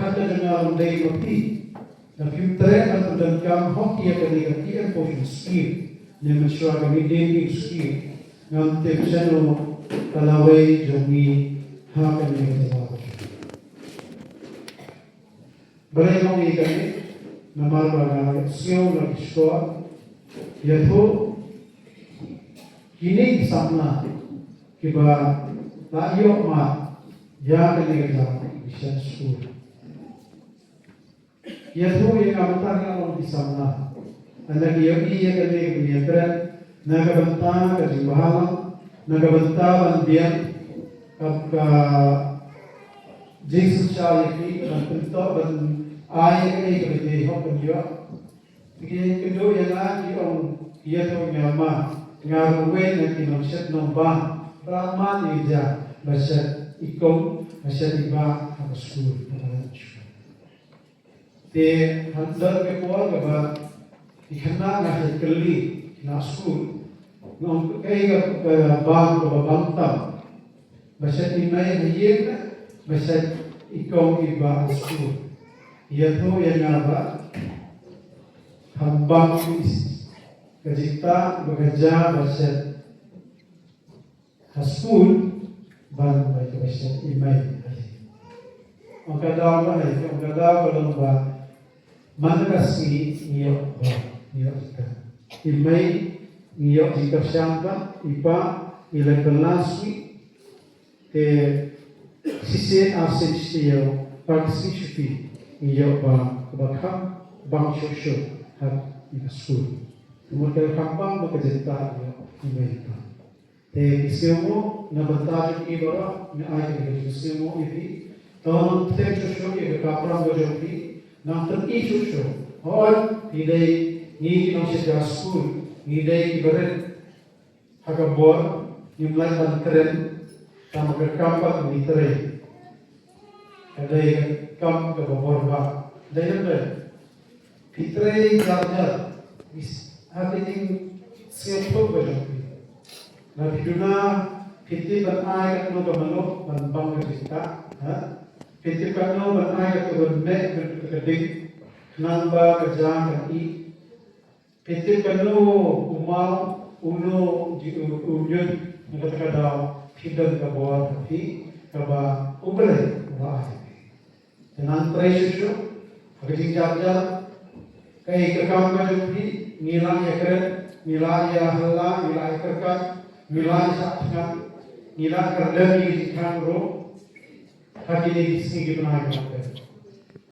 hata dengan day mati. Na filtre at undang hoki at negative portion skill. Na masyara kami dating skill. Ngam tepsano kalaway jogi hakan ni kita. Balay mo kami na marba siyo na iskoa. Yato kini samna kiba tayo ma ya kani kita mission school. Yato yang amutan yang di samna. Anak yogi yang kani kenyatran nagabanta kajibahalang nagabanta bandian kapka Jesus Charlie dan tentu dan ayat ini kemudian hok penjual. Jadi kedua yang lagi orang ia tu ngama ngaruin nanti maksud nombang Brahman ija maksud ikom maksud iba harus school pada sekolah. Te handal ke kuat keba ikhna ngasih keli na school ngom kaya ke bang ke bantam maksud imai hiyek maksud ikom iba school. Ia tu yang ngaba hambang kajita bekerja masyarakat haskul ban baik masyarakat imai. Maka dalam mana itu maka dalam ba mana kasih niat ba niat kita imai niat jika siapa ipa ilai kelaswi te sisi asin siyo partisipasi niat ba kebakam bang shosho hat ina school. Kemudian kampang bekerja di Amerika. Te isimu na bantajo ibara na ayat ni isimu ini. Tahun shosho ke kapra bojoki na shosho. Hal hidai ni na seja school hidai ibarat hagabor nimlai bantren sama ke kampang ni tere. Adai kam ke bobor ba. Dai Fitrei jarjar, hatining siapa berjumpa. Nabi duna fitri berai kanu bermelo berbang bercerita. Fitri kanu berai kanu bermek berkedik, namba kerja kaki. Fitri kanu umar uno diunjun mengatakan fidan kabuat tapi kaba ubelai ubah. Dengan presusu, hati jarjar. Kaya kakam ka jumpi, nilai keren, nilai hala, nilai kerkat, nilai saksan, nilai kerja di sekarang ro, hati ini sini kita nak.